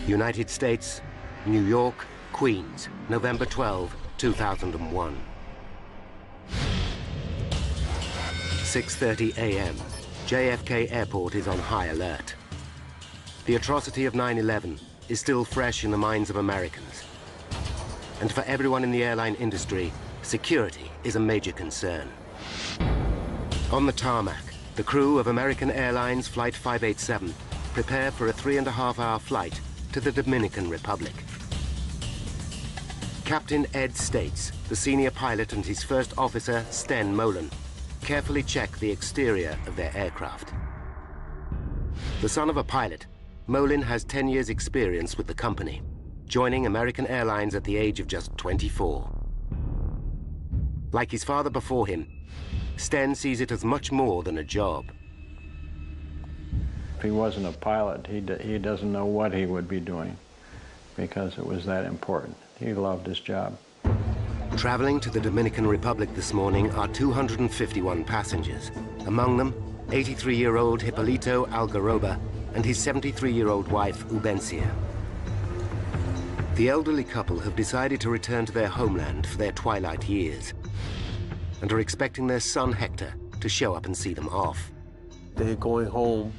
United States, New York, Queens, November 12, 2001. 6:30 a.m. JFK Airport is on high alert. The atrocity of 9/11 is still fresh in the minds of Americans. And for everyone in the airline industry, security is a major concern. On the tarmac, the crew of American Airlines Flight 587 prepare for a 3.5-hour flight to the Dominican Republic. Captain Ed States, the senior pilot, and his first officer, Sten Molen, carefully check the exterior of their aircraft. The son of a pilot, Molen has 10 years' experience with the company, joining American Airlines at the age of just 24. Like his father before him, Sten sees it as much more than a job. If he wasn't a pilot, he doesn't know what he would be doing because it was that important. He loved his job. Traveling to the Dominican Republic this morning are 251 passengers. Among them, 83-year-old Hipólito Algaroba and his 73-year-old wife, Ubencia. The elderly couple have decided to return to their homeland for their twilight years and are expecting their son, Hector, to show up and see them off. They're going home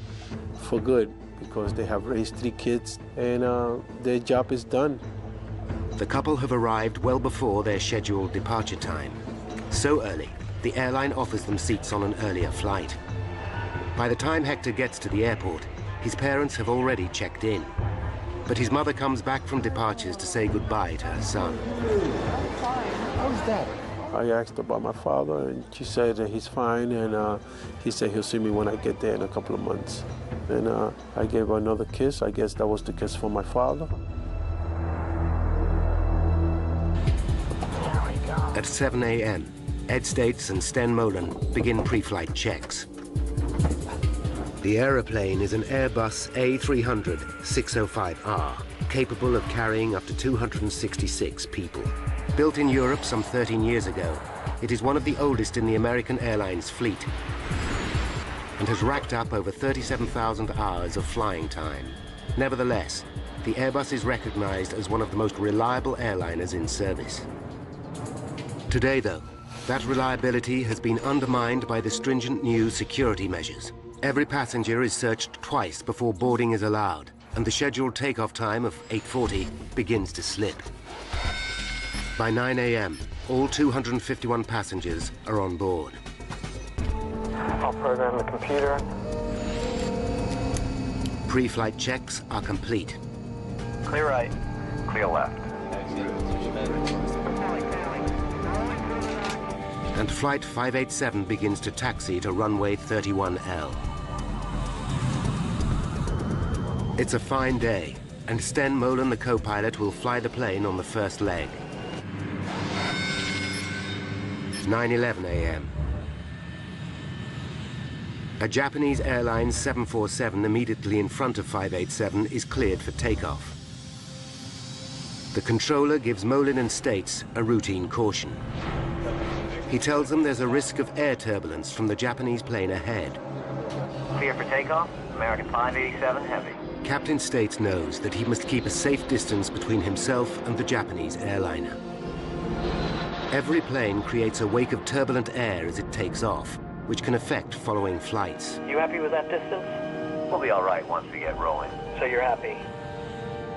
for good because they have raised 3 kids and their job is done. The couple have arrived well before their scheduled departure time. So early, the airline offers them seats on an earlier flight. By the time Hector gets to the airport, his parents have already checked in. But his mother comes back from departures to say goodbye to her son. How's that? I asked about my father, and she said that he's fine, and he said he'll see me when I get there in a couple of months. And I gave her another kiss. I guess that was the kiss from my father. At 7 a.m., Ed States and Sten Molen begin pre-flight checks. The aeroplane is an Airbus A300-605R, capable of carrying up to 266 people. Built in Europe some 13 years ago, it is one of the oldest in the American Airlines fleet and has racked up over 37,000 hours of flying time. Nevertheless, the Airbus is recognized as one of the most reliable airliners in service. Today, though, that reliability has been undermined by the stringent new security measures. Every passenger is searched twice before boarding is allowed, and the scheduled takeoff time of 8:40 begins to slip. By 9 a.m., all 251 passengers are on board. I'll program the computer. Pre-flight checks are complete. Clear right. Clear left. And Flight 587 begins to taxi to runway 31L. It's a fine day, and Sten Molen, the co-pilot, will fly the plane on the first leg. 9:11 a.m. A Japanese Airlines 747 immediately in front of 587 is cleared for takeoff. The controller gives Molen and States a routine caution. He tells them there's a risk of air turbulence from the Japanese plane ahead. Clear for takeoff. American 587 Heavy. Captain States knows that he must keep a safe distance between himself and the Japanese airliner. Every plane creates a wake of turbulent air as it takes off, which can affect following flights. You happy with that distance? We'll be all right once we get rolling. So you're happy?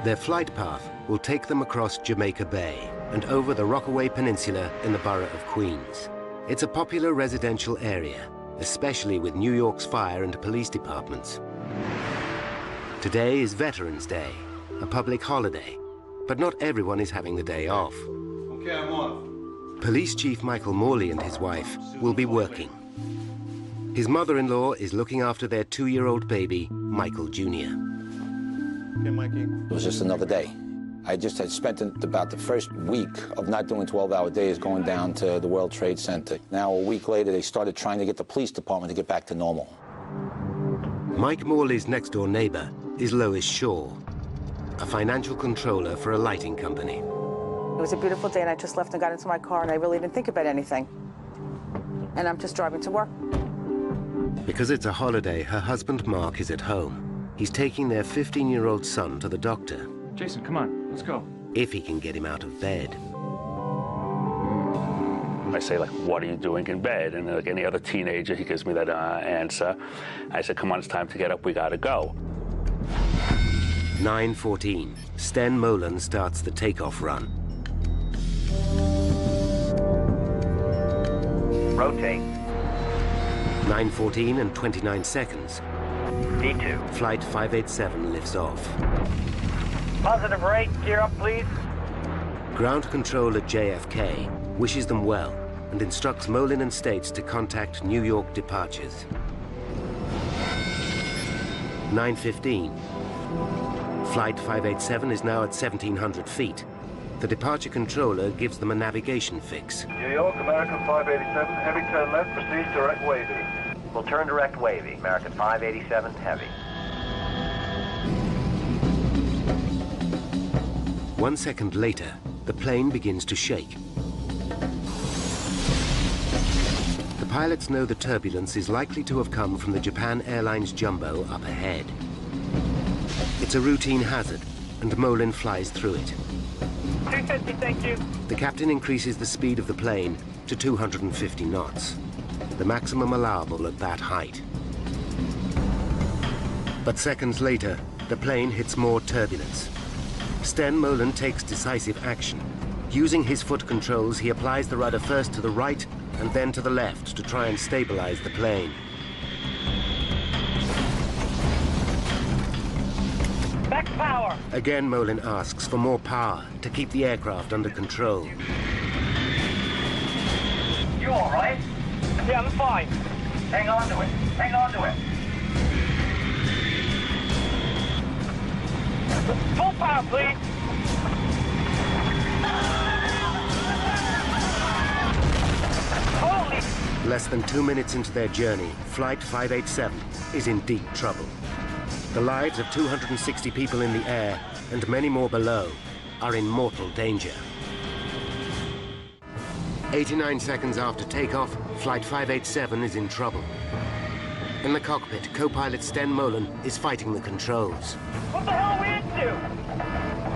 Their flight path will take them across Jamaica Bay and over the Rockaway Peninsula in the borough of Queens. It's a popular residential area, especially with New York's fire and police departments. Today is Veterans Day, a public holiday, but not everyone is having the day off. Okay, I'm off. Police Chief Michael Morley and his wife will be working. His mother-in-law is looking after their 2-year-old baby, Michael Jr. Okay, Mikey. It was just another day. I just had spent about the first week of not doing 12-hour days going down to the World Trade Center. Now, a week later, they started trying to get the police department to get back to normal. Mike Morley's next-door neighbor is Lois Shaw, a financial controller for a lighting company. It was a beautiful day, and I just left and got into my car, and I really didn't think about anything. And I'm just driving to work. Because it's a holiday, her husband Mark is at home. He's taking their 15-year-old son to the doctor. Jason, come on, let's go. If he can get him out of bed. I say, like, what are you doing in bed? And like any other teenager, he gives me that answer. I said, come on, it's time to get up, we gotta go. 9:14, Sten Molen starts the takeoff run. Rotate. 9:14 and 29 seconds. D2. Flight 587 lifts off. Positive rate, gear up, please. Ground control at JFK wishes them well and instructs Molen and States to contact New York departures. 9:15. Flight 587 is now at 1,700 feet. The departure controller gives them a navigation fix. New York, American 587, heavy turn left, proceed direct wavy. We'll turn direct wavy. American 587, heavy. 1 second later, the plane begins to shake. The pilots know the turbulence is likely to have come from the Japan Airlines Jumbo up ahead. It's a routine hazard, and Molen flies through it. 250, thank you. The captain increases the speed of the plane to 250 knots, the maximum allowable at that height. But seconds later, the plane hits more turbulence. Sten Molen takes decisive action. Using his foot controls, he applies the rudder first to the right and then to the left to try and stabilize the plane. Back power. Again, Molen asks for more power to keep the aircraft under control. You all right? Yeah, I'm fine. Hang on to it. Hang on to it. Full power, please. Holy! Less than 2 minutes into their journey, Flight 587 is in deep trouble. The lives of 260 people in the air and many more below are in mortal danger. 89 seconds after takeoff, Flight 587 is in trouble. In the cockpit, co-pilot Sten Molen is fighting the controls. What the hell are we into?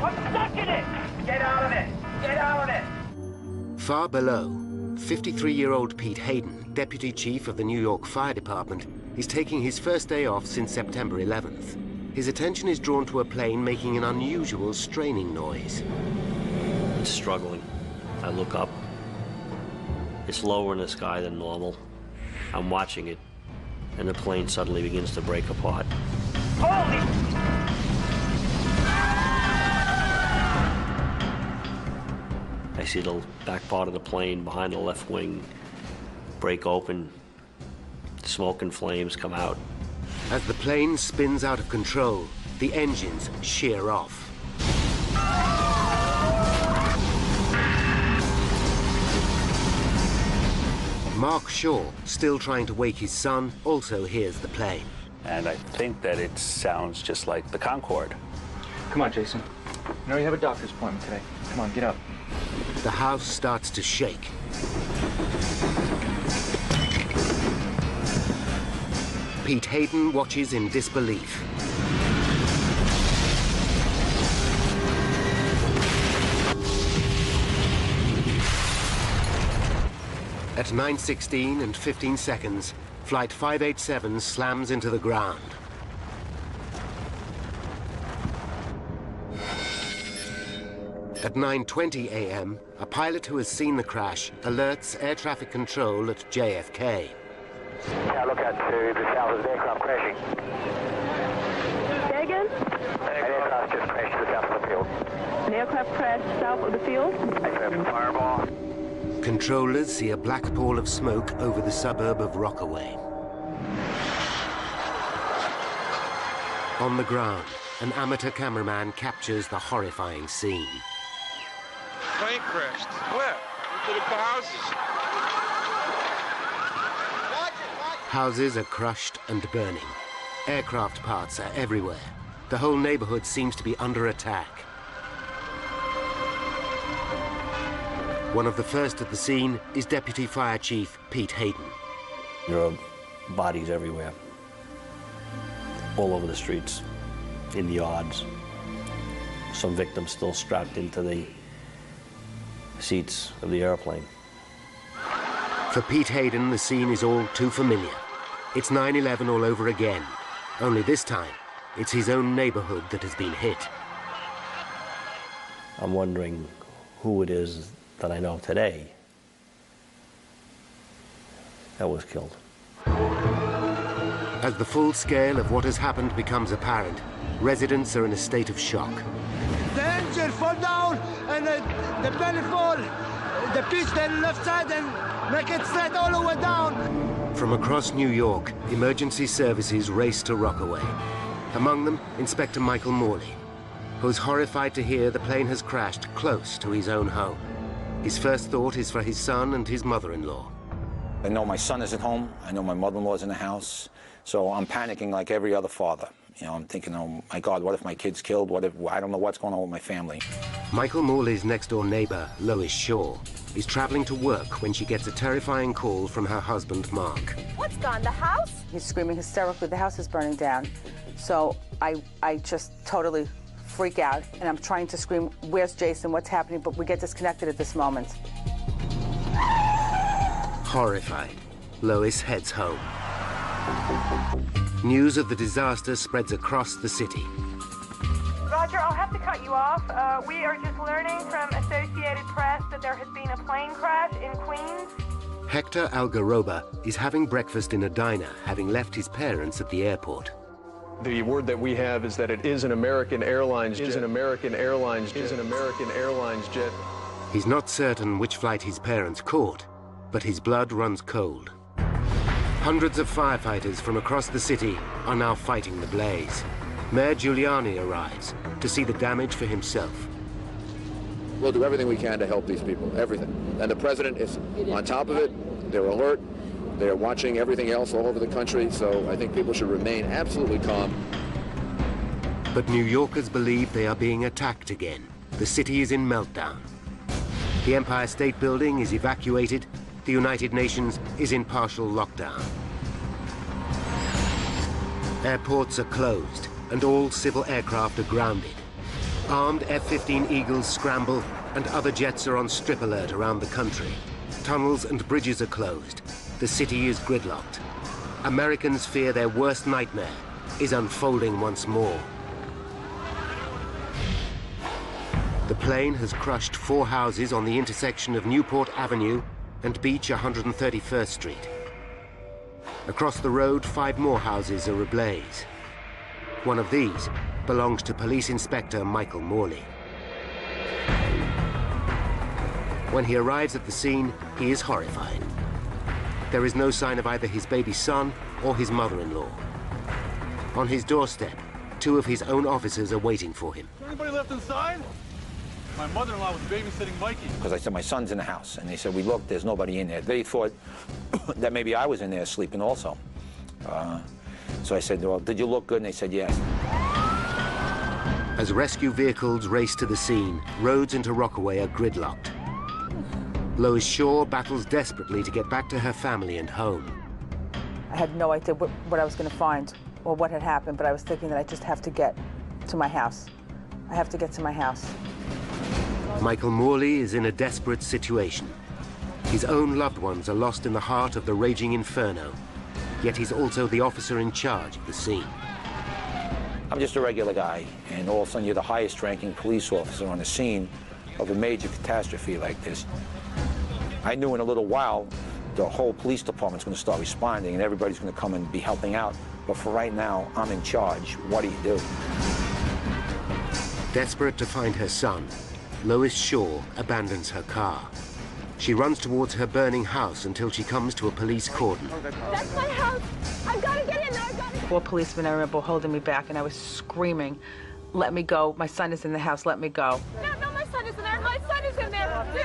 I'm stuck in it! Get out of it! Get out of it! Far below, 53-year-old Pete Hayden, Deputy Chief of the New York Fire Department, is taking his first day off since September 11th. His attention is drawn to a plane making an unusual straining noise. It's struggling. I look up. It's lower in the sky than normal. I'm watching it, and the plane suddenly begins to break apart. Holy! I see the back part of the plane behind the left wing break open. Smoke and flames come out. As the plane spins out of control, the engines shear off. Mark Shaw, still trying to wake his son, also hears the plane. And I think that it sounds just like the Concorde. Come on, Jason. I know you have a doctor's appointment today. Come on, get up. The house starts to shake. Pete Hayden watches in disbelief. At 9:16 and 15 seconds, Flight 587 slams into the ground. At 9:20 a.m., a pilot who has seen the crash alerts air traffic control at JFK. Yeah, look out to the south of the aircraft crashing. Say again? An aircraft just crashed to the south of the field. An aircraft crashed south of the field? Aircraft fireball. Controllers see a black pall of smoke over the suburb of Rockaway. On the ground, an amateur cameraman captures the horrifying scene. Plane crashed. Where? Into the houses. Houses are crushed and burning. Aircraft parts are everywhere. The whole neighborhood seems to be under attack. One of the first at the scene is Deputy Fire Chief Pete Hayden. There are bodies everywhere, all over the streets, in the yards, some victims still strapped into the seats of the airplane. For Pete Hayden, the scene is all too familiar. It's 9/11 all over again, only this time it's his own neighborhood that has been hit. I'm wondering who it is that I know today that was killed. As the full scale of what has happened becomes apparent, residents are in a state of shock. The engine fall down and the belly fall, the piston left side and make it straight all the way down. From across New York, emergency services race to Rockaway. Among them, Inspector Michael Morley, who's horrified to hear the plane has crashed close to his own home. His first thought is for his son and his mother-in-law. I know my son is at home. I know my mother-in-law's in the house. So I'm panicking like every other father. You know, I'm thinking, oh my God, what if my kid's killed? What if, I don't know what's going on with my family. Michael Morley's next-door neighbor, Lois Shaw, is traveling to work when she gets a terrifying call from her husband, Mark. What's gone, the house? He's screaming hysterically, the house is burning down. So I just totally freak out, and I'm trying to scream, where's Jason, what's happening? But we get disconnected at this moment. Horrified, Lois heads home. News of the disaster spreads across the city. Roger, I'll have to cut you off. We are just learning from Associated Press that there has been a plane crash in Queens. Hector Algaroba is having breakfast in a diner, having left his parents at the airport. The word that we have is that it is an American Airlines jet. He's not certain which flight his parents caught, but his blood runs cold. Hundreds of firefighters from across the city are now fighting the blaze. Mayor Giuliani arrives to see the damage for himself. We'll do everything we can to help these people, everything. And the president is on top of it. They're alert. They're watching everything else all over the country, so I think people should remain absolutely calm. But New Yorkers believe they are being attacked again. The city is in meltdown. The Empire State Building is evacuated. The United Nations is in partial lockdown. Airports are closed, and all civil aircraft are grounded. Armed F-15 Eagles scramble, and other jets are on strip alert around the country. Tunnels and bridges are closed. The city is gridlocked. Americans fear their worst nightmare is unfolding once more. The plane has crushed 4 houses on the intersection of Newport Avenue and Beach 131st Street. Across the road, 5 more houses are ablaze. One of these belongs to Police Inspector Michael Morley. When he arrives at the scene, he is horrified. There is no sign of either his baby son or his mother-in-law. On his doorstep, 2 of his own officers are waiting for him. Is anybody left inside? My mother-in-law was babysitting Mikey. Because I said, my son's in the house. And they said, we looked, there's nobody in there. They thought that maybe I was in there sleeping also. So I said, well, did you look good? And they said, yes. As rescue vehicles race to the scene, roads into Rockaway are gridlocked. Lois Shaw battles desperately to get back to her family and home. I had no idea what I was going to find or what had happened, but I was thinking that I just have to get to my house. I have to get to my house. Michael Morley is in a desperate situation. His own loved ones are lost in the heart of the raging inferno, yet he's also the officer in charge of the scene. I'm just a regular guy, and all of a sudden you're the highest-ranking police officer on the scene of a major catastrophe like this. I knew in a little while the whole police department's going to start responding and everybody's going to come and be helping out. But for right now, I'm in charge. What do you do? Desperate to find her son, Lois Shaw abandons her car. She runs towards her burning house until she comes to a police cordon. That's my house. I've got to get in there. I've got to... 4 policemen, I remember, holding me back, and I was screaming, let me go. My son is in the house. Let me go. No, my son is in there. My son is in there, too.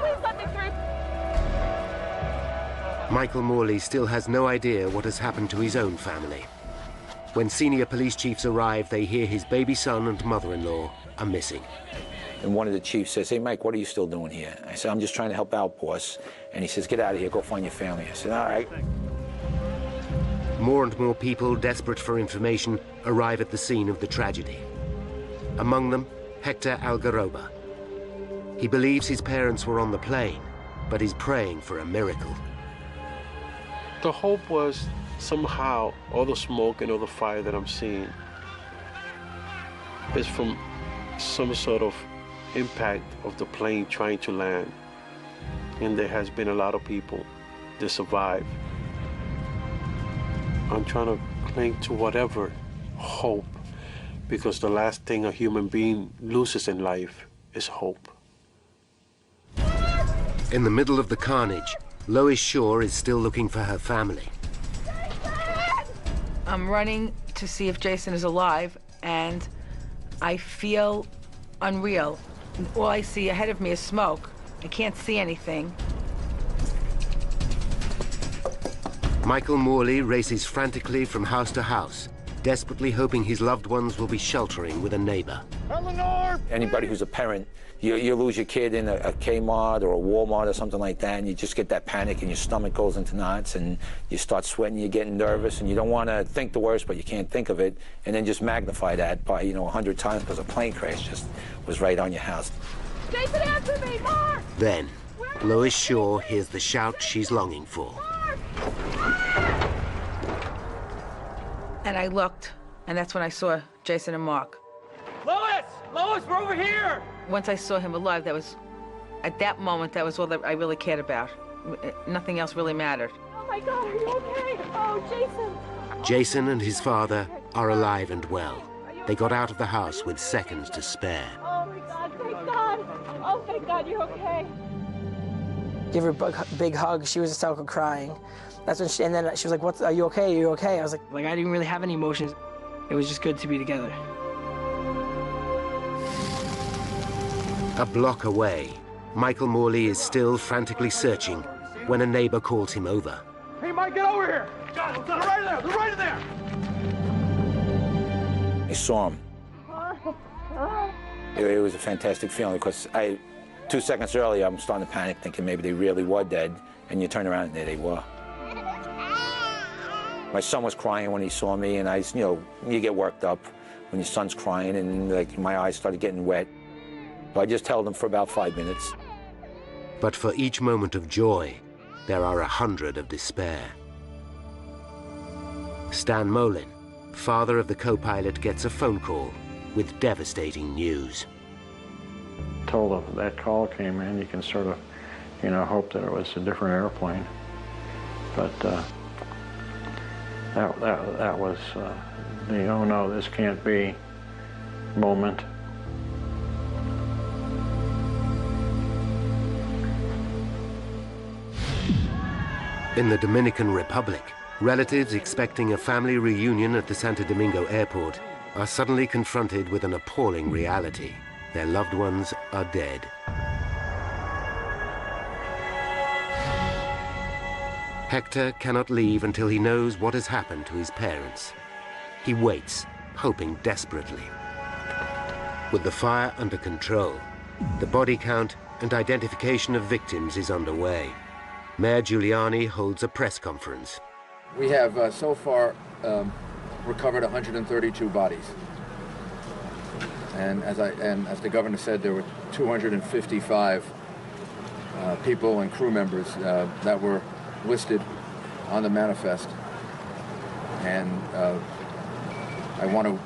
Please let me through. Michael Morley still has no idea what has happened to his own family. When senior police chiefs arrive, they hear his baby son and mother-in-law are missing. And one of the chiefs says, hey, Mike, what are you still doing here? I said, I'm just trying to help out, boss. And he says, get out of here, go find your family. I said, all right. More and more people, desperate for information, arrive at the scene of the tragedy. Among them, Hector Algaroba. He believes his parents were on the plane, but he's praying for a miracle. The hope was somehow all the smoke and all the fire that I'm seeing is from some sort of impact of the plane trying to land. And there has been a lot of people that survive. I'm trying to cling to whatever hope, because the last thing a human being loses in life is hope. In the middle of the carnage, Lois Shaw is still looking for her family. I'm running to see if Jason is alive, and I feel unreal. All I see ahead of me is smoke. I can't see anything. Michael Morley races frantically from house to house, desperately hoping his loved ones will be sheltering with a neighbor. Eleanor! Anybody who's a parent, you lose your kid in a Kmart or a Walmart or something like that, and you just get that panic and your stomach goes into knots and you start sweating, you're getting nervous, and you don't want to think the worst, but you can't think of it, and then just magnify that by, 100 times because a plane crash just was right on your house. Jason, answer me, Mark! Then, Lois Shaw hears the shout she's longing for. And I looked, and that's when I saw Jason and Mark. Lois! Lois, we're over here! Once I saw him alive, at that moment, that was all that I really cared about. Nothing else really mattered. Oh my God, are you okay? Oh, Jason! Jason and his father are alive and well. They got out of the house with seconds to spare. Oh my God, thank God! Oh, thank God, you're okay. Give her a big hug. She was hysterical crying. That's when and then she was like, "What? Are you okay? Are you okay?" I was like I didn't really have any emotions. It was just good to be together. A block away, Michael Morley is still frantically searching when a neighbor calls him over. Hey, Mike, get over here! They're right there! They're right there! I saw him. It was a fantastic feeling because 2 seconds earlier, I'm starting to panic, thinking maybe they really were dead, and you turn around and there they were. My son was crying when he saw me, and you get worked up when your son's crying, and my eyes started getting wet. So I just held him for about 5 minutes. But for each moment of joy, there are 100 of despair. Stan Molin, father of the co-pilot, gets a phone call with devastating news. Told him that call came in, you can sort of, hope that it was a different airplane. But that was the oh no, this can't be moment. In the Dominican Republic, relatives expecting a family reunion at the Santo Domingo airport are suddenly confronted with an appalling reality. Their loved ones are dead. Hector cannot leave until he knows what has happened to his parents. He waits, hoping desperately. With the fire under control, the body count and identification of victims is underway. Mayor Giuliani holds a press conference. We have so far recovered 132 bodies. And as the governor said, there were 255 people and crew members that were listed on the manifest. And I want to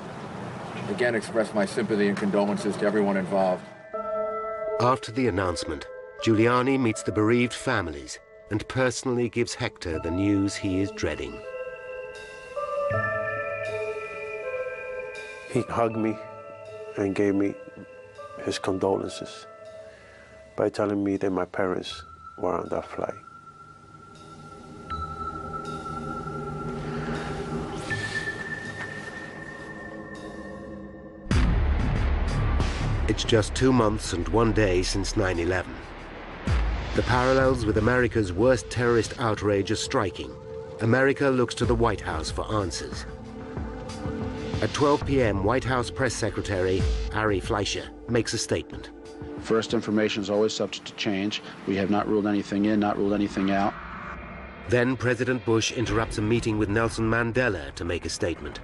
again express my sympathy and condolences to everyone involved. After the announcement, Giuliani meets the bereaved families and personally gives Hector the news he is dreading. He hugged me and gave me his condolences by telling me that my parents were on that flight. It's just 2 months and 1 day since 9/11. The parallels with America's worst terrorist outrage are striking. America looks to the White House for answers. At 12 p.m., White House Press Secretary Ari Fleischer makes a statement. First, information is always subject to change. We have not ruled anything in, not ruled anything out. Then President Bush interrupts a meeting with Nelson Mandela to make a statement.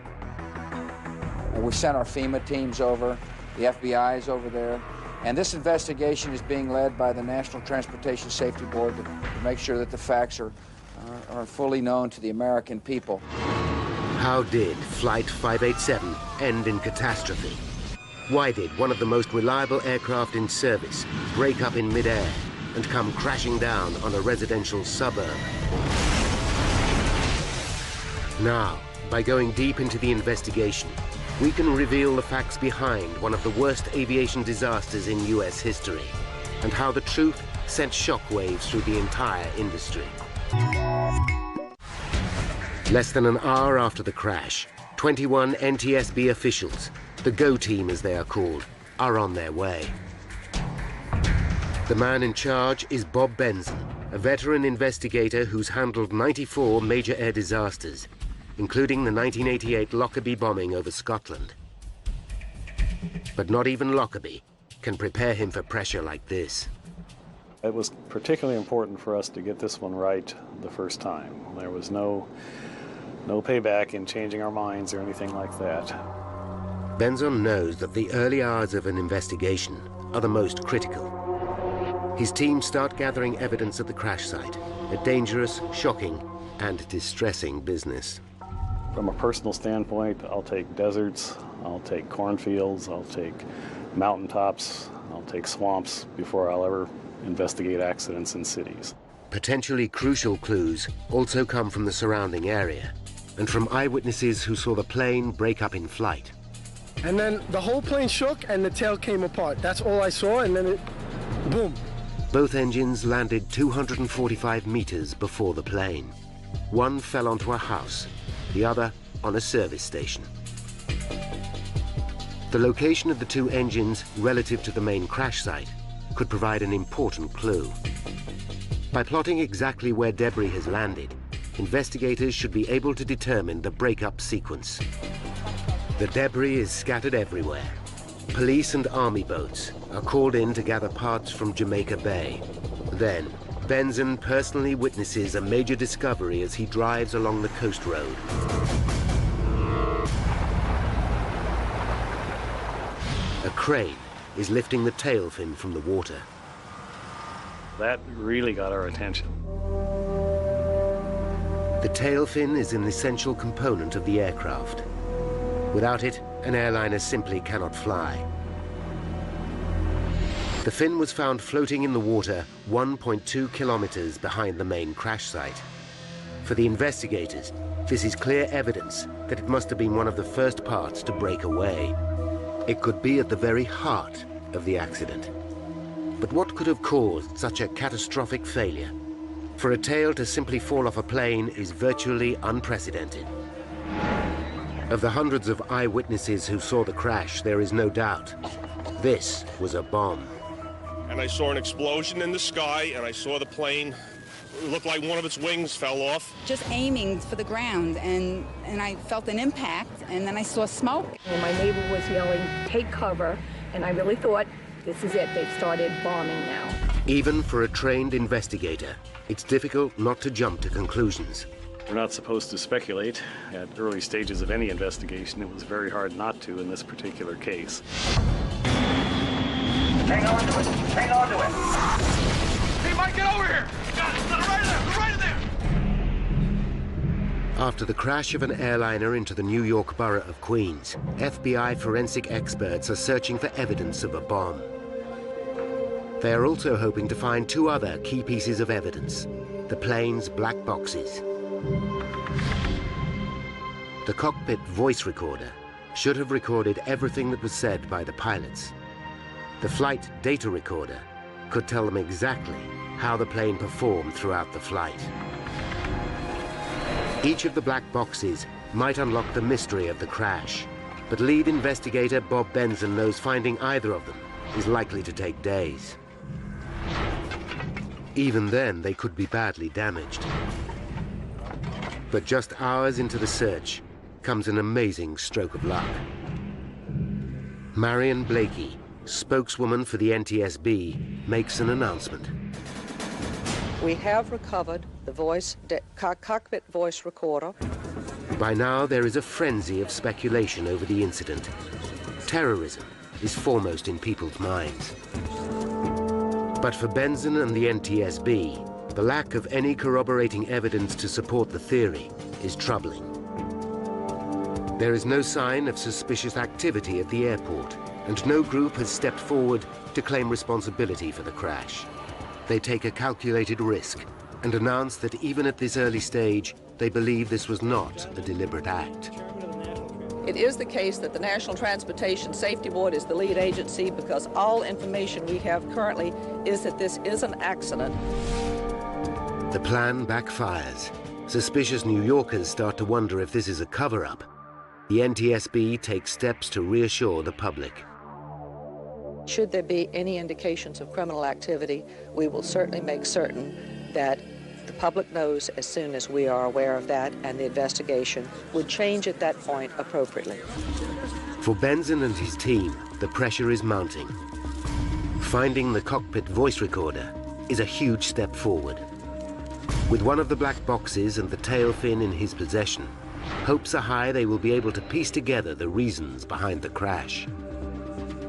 We sent our FEMA teams over. The FBI is over there. And this investigation is being led by the National Transportation Safety Board to make sure that the facts are fully known to the American people. How did Flight 587 end in catastrophe? Why did one of the most reliable aircraft in service break up in midair and come crashing down on a residential suburb? Now, by going deep into the investigation, we can reveal the facts behind one of the worst aviation disasters in US history, and how the truth sent shockwaves through the entire industry. Less than an hour after the crash, 21 NTSB officials, the GO team as they are called, are on their way. The man in charge is Bob Benson, a veteran investigator who's handled 94 major air disasters, including the 1988 Lockerbie bombing over Scotland. But not even Lockerbie can prepare him for pressure like this. It was particularly important for us to get this one right the first time. There was no payback in changing our minds or anything like that. Benson knows that the early hours of an investigation are the most critical. His team start gathering evidence at the crash site, a dangerous, shocking, and distressing business. From a personal standpoint, I'll take deserts, I'll take cornfields, I'll take mountaintops, I'll take swamps before I'll ever investigate accidents in cities. Potentially crucial clues also come from the surrounding area and from eyewitnesses who saw the plane break up in flight. And then the whole plane shook and the tail came apart. That's all I saw, and then it, boom. Both engines landed 245 meters before the plane. One fell onto a house, the other on a service station. The location of the two engines relative to the main crash site could provide an important clue. By plotting exactly where debris has landed, investigators should be able to determine the breakup sequence. The debris is scattered everywhere. Police and army boats are called in to gather parts from Jamaica Bay. Then, Benson personally witnesses a major discovery as he drives along the coast road. A crane is lifting the tail fin from the water. That really got our attention. The tail fin is an essential component of the aircraft. Without it, an airliner simply cannot fly. The fin was found floating in the water 1.2 kilometers behind the main crash site. For the investigators, this is clear evidence that it must have been one of the first parts to break away. It could be at the very heart of the accident. But what could have caused such a catastrophic failure? For a tail to simply fall off a plane is virtually unprecedented. Of the hundreds of eyewitnesses who saw the crash, there is no doubt this was a bomb. And I saw an explosion in the sky, and I saw the plane. It looked like one of its wings fell off. Just aiming for the ground, and I felt an impact, and then I saw smoke. And my neighbor was yelling, "Take cover," and I really thought, this is it, they've started bombing now. Even for a trained investigator, it's difficult not to jump to conclusions. We're not supposed to speculate. At early stages of any investigation, it was very hard not to in this particular case. Hang on to it. Hang on to it. Hey, Mike, get over here. Got it. Right there. Right there. After the crash of an airliner into the New York borough of Queens, FBI forensic experts are searching for evidence of a bomb. They are also hoping to find two other key pieces of evidence: the plane's black boxes. The cockpit voice recorder should have recorded everything that was said by the pilots. The flight data recorder could tell them exactly how the plane performed throughout the flight. Each of the black boxes might unlock the mystery of the crash, but lead investigator Bob Benson knows finding either of them is likely to take days. Even then, they could be badly damaged. But just hours into the search comes an amazing stroke of luck. Marion Blakey, spokeswoman for the NTSB, makes an announcement. We have recovered the cockpit voice recorder. By now, there is a frenzy of speculation over the incident. Terrorism, is foremost in people's minds. But for Benson and the NTSB, the lack of any corroborating evidence to support the theory is troubling. There is no sign of suspicious activity at the airport, and no group has stepped forward to claim responsibility for the crash. They take a calculated risk and announce that even at this early stage, they believe this was not a deliberate act. It is the case that the National Transportation Safety Board is the lead agency because all information we have currently is that this is an accident. The plan backfires. Suspicious New Yorkers start to wonder if this is a cover-up. The NTSB takes steps to reassure the public. Should there be any indications of criminal activity, we will certainly make certain that the public knows as soon as we are aware of that, and the investigation would change at that point appropriately. For Benson and his team, the pressure is mounting. Finding the cockpit voice recorder is a huge step forward. With one of the black boxes and the tail fin in his possession, hopes are high they will be able to piece together the reasons behind the crash.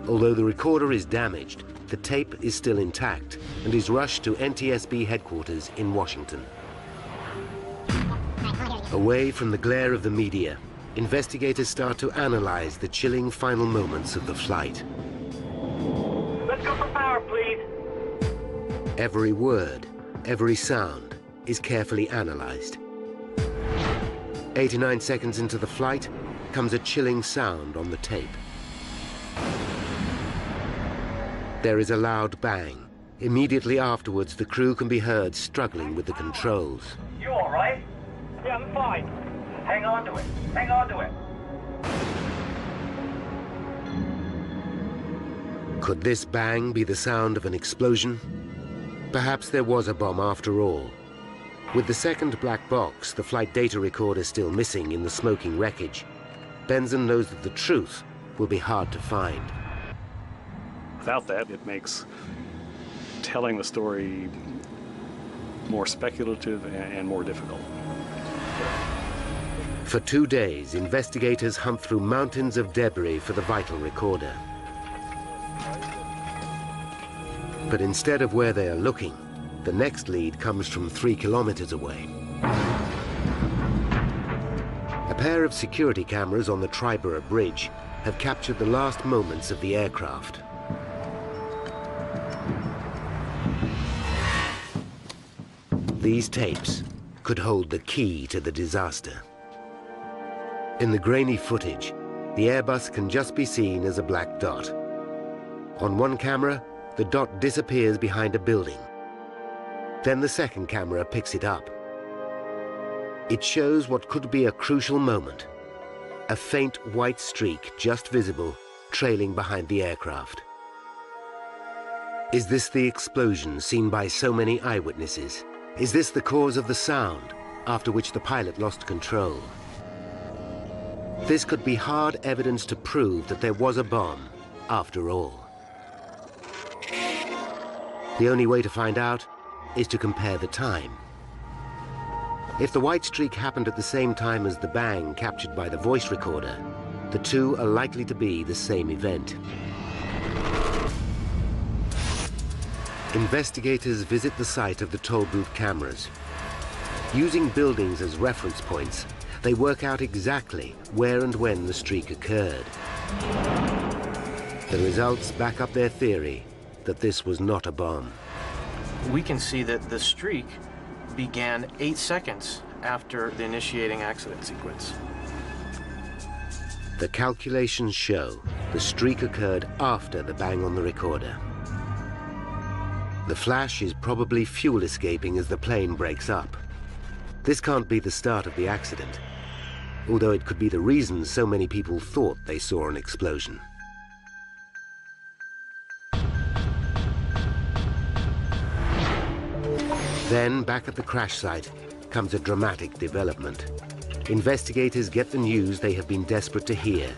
Although the recorder is damaged, the tape is still intact and is rushed to NTSB headquarters in Washington. Away from the glare of the media, investigators start to analyze the chilling final moments of the flight. Let's go for power, please. Every word, every sound is carefully analyzed. 89 seconds into the flight comes a chilling sound on the tape. There is a loud bang. Immediately afterwards, the crew can be heard struggling with the controls. You all right? Yeah, I'm fine. Hang on to it. Hang on to it. Could this bang be the sound of an explosion? Perhaps there was a bomb after all. With the second black box, the flight data recorder still missing in the smoking wreckage, Benson knows that the truth will be hard to find. Without that, it makes telling the story more speculative and more difficult. For 2 days, investigators hunt through mountains of debris for the vital recorder. But instead of where they are looking, the next lead comes from 3 kilometers away. A pair of security cameras on the Triborough Bridge have captured the last moments of the aircraft. These tapes could hold the key to the disaster. In the grainy footage, the Airbus can just be seen as a black dot. On one camera, the dot disappears behind a building. Then the second camera picks it up. It shows what could be a crucial moment. A faint white streak just visible, trailing behind the aircraft. Is this the explosion seen by so many eyewitnesses? Is this the cause of the sound, after which the pilot lost control? This could be hard evidence to prove that there was a bomb, after all. The only way to find out is to compare the time. If the white streak happened at the same time as the bang captured by the voice recorder, the two are likely to be the same event. Investigators visit the site of the toll booth cameras. Using buildings as reference points, they work out exactly where and when the streak occurred. The results back up their theory that this was not a bomb. We can see that the streak began 8 seconds after the initiating accident sequence. The calculations show the streak occurred after the bang on the recorder. The flash is probably fuel escaping as the plane breaks up. This can't be the start of the accident, although it could be the reason so many people thought they saw an explosion. Then, back at the crash site, comes a dramatic development. Investigators get the news they have been desperate to hear.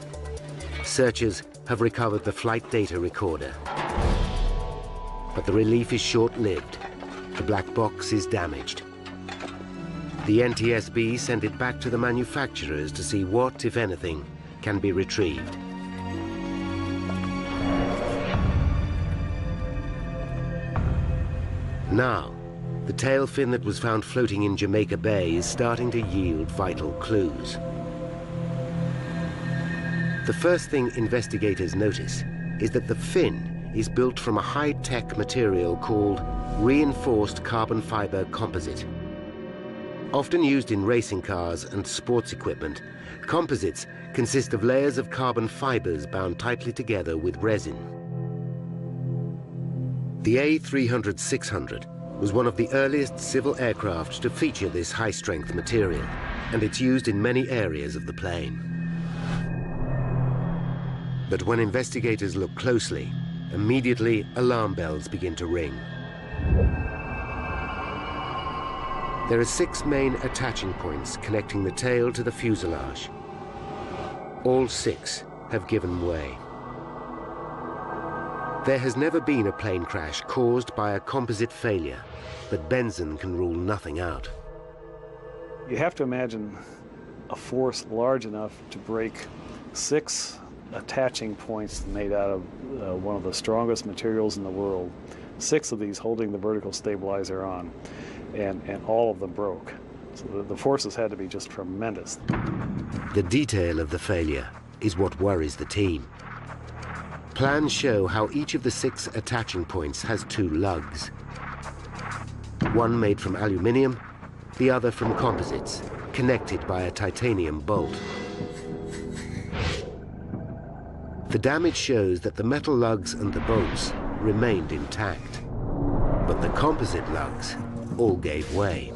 Searchers have recovered the flight data recorder. But the relief is short-lived. The black box is damaged. The NTSB sent it back to the manufacturers to see what, if anything, can be retrieved. Now, the tail fin that was found floating in Jamaica Bay is starting to yield vital clues. The first thing investigators notice is that the fin is built from a high-tech material called reinforced carbon fiber composite. Often used in racing cars and sports equipment, composites consist of layers of carbon fibers bound tightly together with resin. The A300-600 was one of the earliest civil aircraft to feature this high-strength material, and it's used in many areas of the plane. But when investigators look closely, immediately alarm bells begin to ring. There are 6 main attaching points connecting the tail to the fuselage. All 6 have given way. There has never been a plane crash caused by a composite failure, but Benson can rule nothing out. You have to imagine a force large enough to break 6 attaching points made out of one of the strongest materials in the world, 6 of these holding the vertical stabilizer on, and all of them broke. So the forces had to be just tremendous. The detail of the failure is what worries the team. Plans show how each of the 6 attaching points has 2 lugs. One made from aluminium, the other from composites, connected by a titanium bolt. The damage shows that the metal lugs and the bolts remained intact, but the composite lugs all gave way.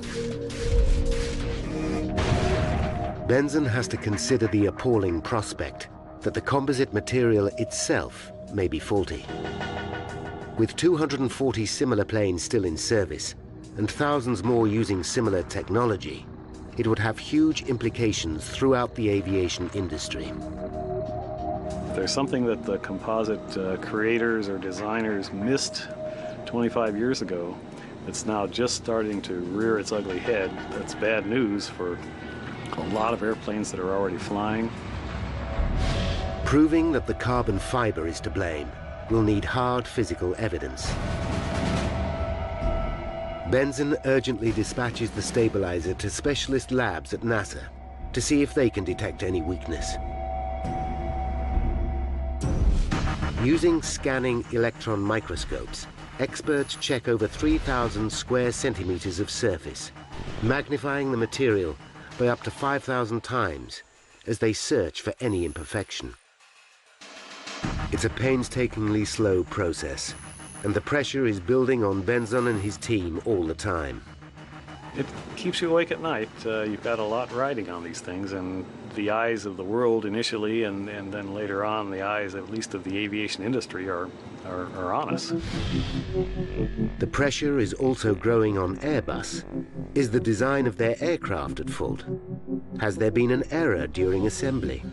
Benson has to consider the appalling prospect that the composite material itself may be faulty. With 240 similar planes still in service and thousands more using similar technology, it would have huge implications throughout the aviation industry. There's something that the composite creators or designers missed 25 years ago that's now just starting to rear its ugly head. That's bad news for a lot of airplanes that are already flying. Proving that the carbon fiber is to blame will need hard physical evidence. Benson urgently dispatches the stabilizer to specialist labs at NASA to see if they can detect any weakness. Using scanning electron microscopes, experts check over 3,000 square centimeters of surface, magnifying the material by up to 5,000 times as they search for any imperfection. It's a painstakingly slow process, and the pressure is building on Benson and his team all the time. It keeps you awake at night. You've got a lot riding on these things, and the eyes of the world initially, and then later on, the eyes at least of the aviation industry are on us. The pressure is also growing on Airbus. Is the design of their aircraft at fault? Has there been an error during assembly?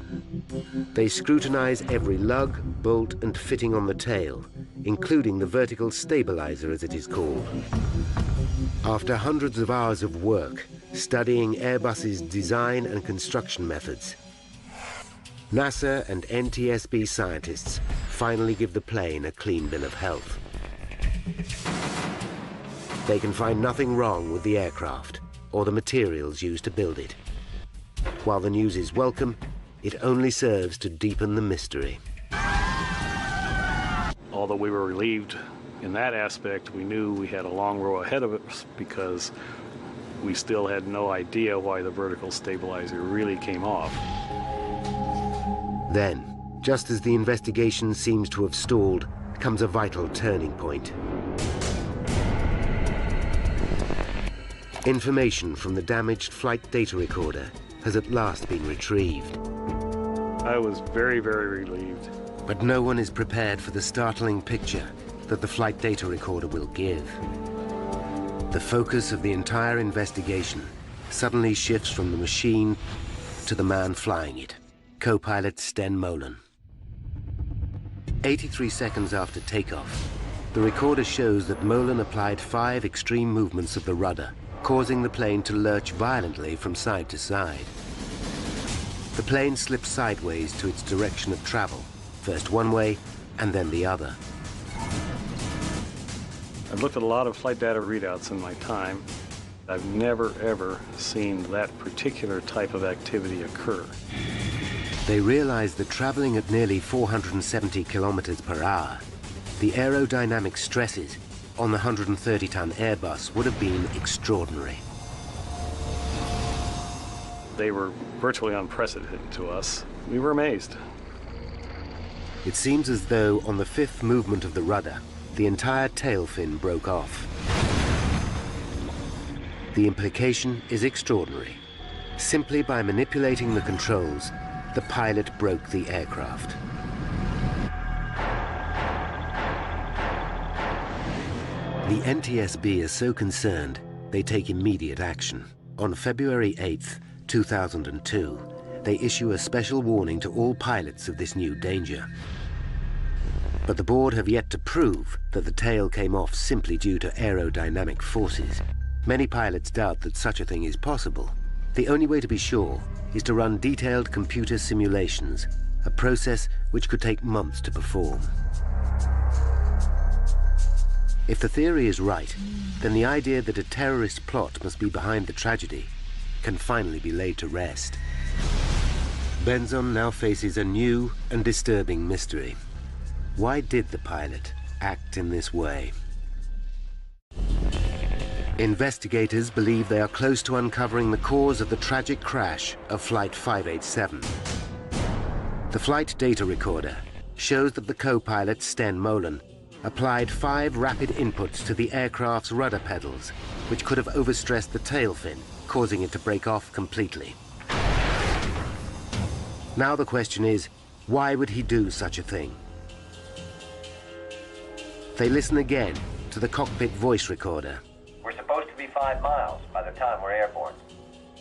They scrutinize every lug, bolt, and fitting on the tail, including the vertical stabilizer, as it is called. After hundreds of hours of work studying Airbus's design and construction methods, NASA and NTSB scientists finally give the plane a clean bill of health. They can find nothing wrong with the aircraft or the materials used to build it. While the news is welcome, it only serves to deepen the mystery. Although we were relieved in that aspect, we knew we had a long row ahead of us because we still had no idea why the vertical stabilizer really came off. Then, just as the investigation seems to have stalled, comes a vital turning point. Information from the damaged flight data recorder has at last been retrieved. I was very, very relieved. But no one is prepared for the startling picture that the flight data recorder will give. The focus of the entire investigation suddenly shifts from the machine to the man flying it, co-pilot Sten Molen. 83 seconds after takeoff, the recorder shows that Molen applied 5 extreme movements of the rudder, causing the plane to lurch violently from side to side. The plane slips sideways to its direction of travel, first one way and then the other. I've looked at a lot of flight data readouts in my time. I've never, ever seen that particular type of activity occur. They realized that traveling at nearly 470 kilometers per hour, the aerodynamic stresses on the 130-ton Airbus would have been extraordinary. They were virtually unprecedented to us. We were amazed. It seems as though on the fifth movement of the rudder, the entire tail fin broke off. The implication is extraordinary. Simply by manipulating the controls, the pilot broke the aircraft. The NTSB is so concerned, they take immediate action. On February 8th, 2002, they issue a special warning to all pilots of this new danger. But the board have yet to prove that the tail came off simply due to aerodynamic forces. Many pilots doubt that such a thing is possible. The only way to be sure is to run detailed computer simulations, a process which could take months to perform. If the theory is right, then the idea that a terrorist plot must be behind the tragedy can finally be laid to rest. Benzon now faces a new and disturbing mystery. Why did the pilot act in this way? Investigators believe they are close to uncovering the cause of the tragic crash of Flight 587. The flight data recorder shows that the co-pilot, Sten Molen, applied 5 rapid inputs to the aircraft's rudder pedals, which could have overstressed the tail fin, causing it to break off completely. Now the question is, why would he do such a thing? They listen again to the cockpit voice recorder. We're supposed to be 5 miles by the time we're airborne.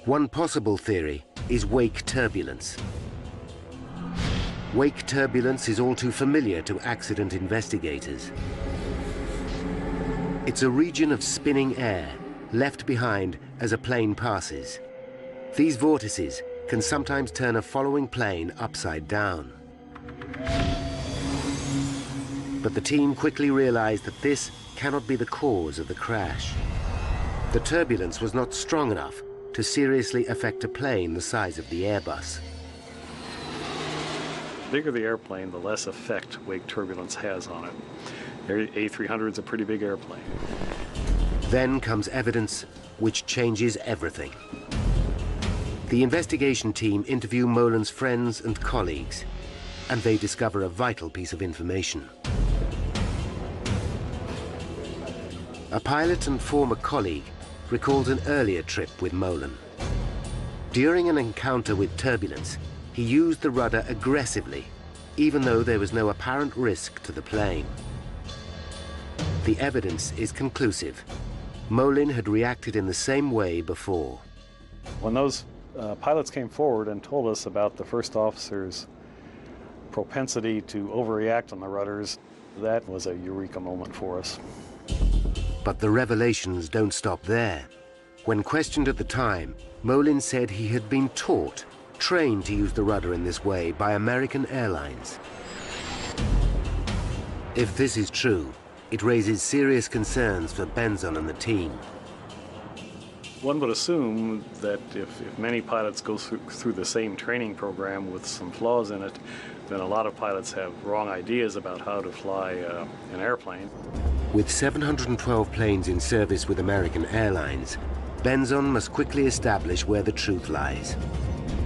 One possible theory is wake turbulence. Wake turbulence is all too familiar to accident investigators. It's a region of spinning air left behind as a plane passes. These vortices can sometimes turn a following plane upside down. But the team quickly realized that this cannot be the cause of the crash. The turbulence was not strong enough to seriously affect a plane the size of the Airbus. The bigger the airplane, the less effect wake turbulence has on it. The A300 is a pretty big airplane. Then comes evidence which changes everything. The investigation team interview Molen's friends and colleagues, and they discover a vital piece of information. A pilot and former colleague recalls an earlier trip with Molen. During an encounter with turbulence, he used the rudder aggressively, even though there was no apparent risk to the plane. The evidence is conclusive. Molen had reacted in the same way before. When those pilots came forward and told us about the first officer's propensity to overreact on the rudders, that was a eureka moment for us. But the revelations don't stop there. When questioned at the time, Molen said he had been trained to use the rudder in this way by American Airlines. If this is true, it raises serious concerns for Benzon and the team. One would assume that if many pilots go through the same training program with some flaws in it, then a lot of pilots have wrong ideas about how to fly an airplane. With 712 planes in service with American Airlines, Benzon must quickly establish where the truth lies.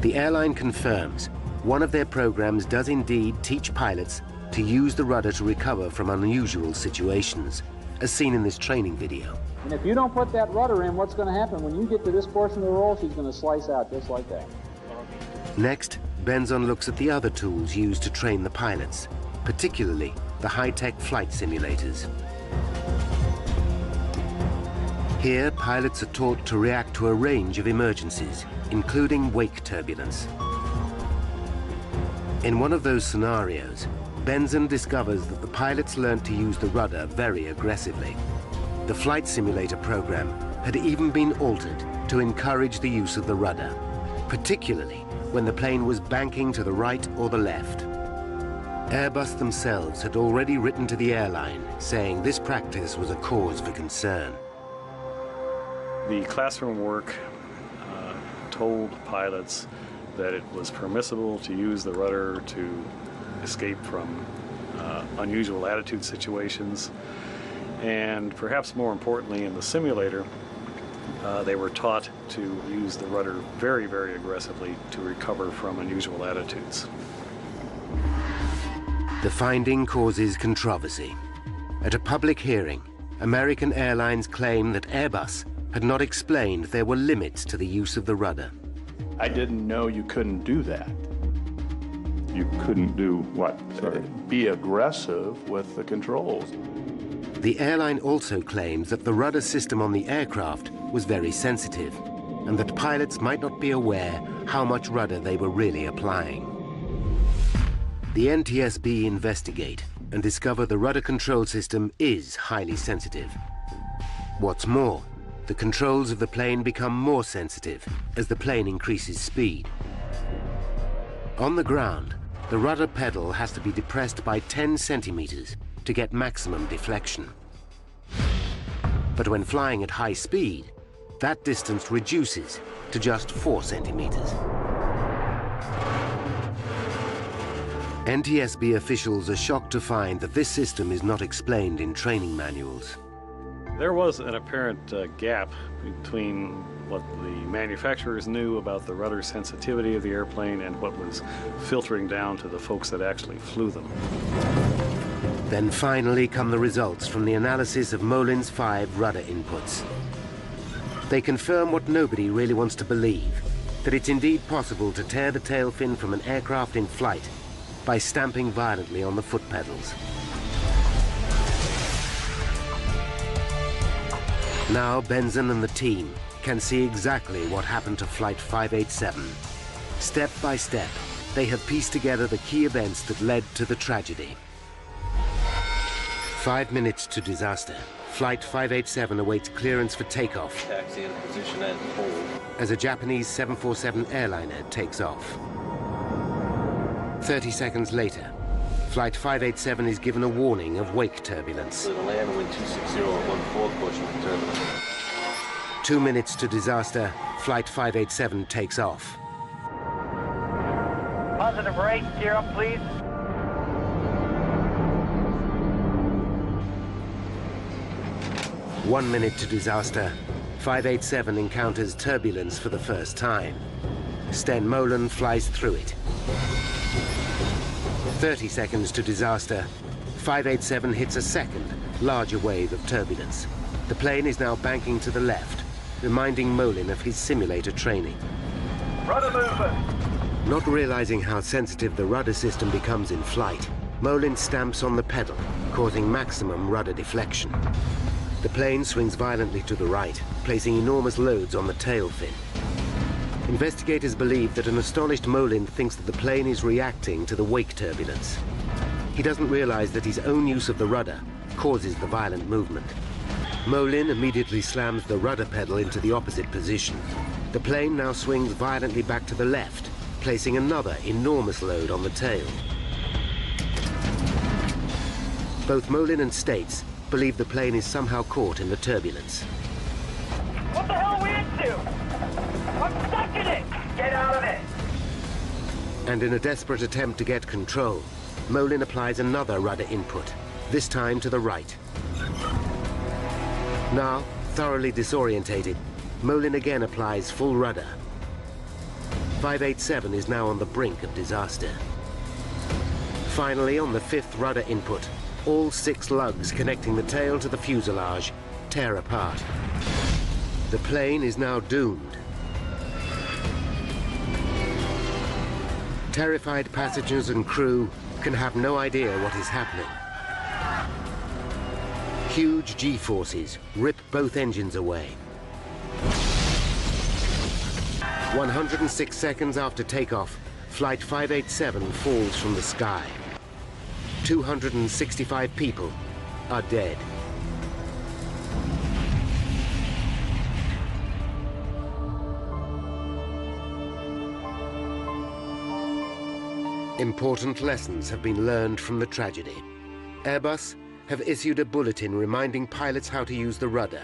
The airline confirms one of their programs does indeed teach pilots to use the rudder to recover from unusual situations, as seen in this training video. And if you don't put that rudder in, what's going to happen? When you get to this portion of the roll, she's going to slice out just like that. Next, Benzon looks at the other tools used to train the pilots, particularly the high-tech flight simulators. Here, pilots are taught to react to a range of emergencies, including wake turbulence. In one of those scenarios, Benzon discovers that the pilots learned to use the rudder very aggressively. The flight simulator program had even been altered to encourage the use of the rudder, particularly when the plane was banking to the right or the left. Airbus themselves had already written to the airline saying this practice was a cause for concern. The classroom work told pilots that it was permissible to use the rudder to escape from unusual attitude situations, and perhaps more importantly in the simulator, they were taught to use the rudder very, very aggressively to recover from unusual attitudes. The finding causes controversy. At a public hearing, American Airlines claimed that Airbus had not explained there were limits to the use of the rudder. I didn't know you couldn't do that. You couldn't do what? Sorry. Be aggressive with the controls. The airline also claims that the rudder system on the aircraft was very sensitive, and that pilots might not be aware how much rudder they were really applying. The NTSB investigate and discover the rudder control system is highly sensitive. What's more, the controls of the plane become more sensitive as the plane increases speed. On the ground, the rudder pedal has to be depressed by 10 centimeters to get maximum deflection. But when flying at high speed, that distance reduces to just 4 centimeters. NTSB officials are shocked to find that this system is not explained in training manuals. There was an apparent gap between what the manufacturers knew about the rudder sensitivity of the airplane and what was filtering down to the folks that actually flew them. Then finally come the results from the analysis of Molin's 5 rudder inputs. They confirm what nobody really wants to believe, that it's indeed possible to tear the tail fin from an aircraft in flight by stamping violently on the foot pedals. Now Benson and the team can see exactly what happened to Flight 587. Step by step, they have pieced together the key events that led to the tragedy. 5 minutes to disaster. Flight 587 awaits clearance for takeoff. Taxi in position and hold. As a Japanese 747 airliner takes off. 30 seconds later, Flight 587 is given a warning of wake turbulence. The land wind 260 at 1/4 push with turbulence. 2 minutes to disaster, Flight 587 takes off. Positive rate, gear up please. One minute to disaster, 587 encounters turbulence for the first time. Sten Molen flies through it. 30 seconds to disaster, 587 hits a second, larger wave of turbulence. The plane is now banking to the left, reminding Molen of his simulator training. Rudder movement. Not realizing how sensitive the rudder system becomes in flight, Molen stamps on the pedal, causing maximum rudder deflection. The plane swings violently to the right, placing enormous loads on the tail fin. Investigators believe that an astonished Molen thinks that the plane is reacting to the wake turbulence. He doesn't realize that his own use of the rudder causes the violent movement. Molen immediately slams the rudder pedal into the opposite position. The plane now swings violently back to the left, placing another enormous load on the tail. Both Molen and States believe the plane is somehow caught in the turbulence. What the hell are we into? I'm stuck in it! Get out of it! And in a desperate attempt to get control, Molen applies another rudder input, this time to the right. Now, thoroughly disorientated, Molen again applies full rudder. 587 is now on the brink of disaster. Finally, on the 5th rudder input, all 6 lugs connecting the tail to the fuselage tear apart. The plane is now doomed. Terrified passengers and crew can have no idea what is happening. Huge G-forces rip both engines away. 106 seconds after takeoff, Flight 587 falls from the sky. 265 people are dead. Important lessons have been learned from the tragedy. Airbus have issued a bulletin reminding pilots how to use the rudder,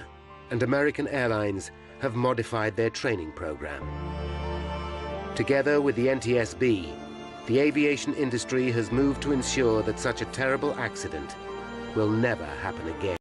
and American Airlines have modified their training program. Together with the NTSB, the aviation industry has moved to ensure that such a terrible accident will never happen again.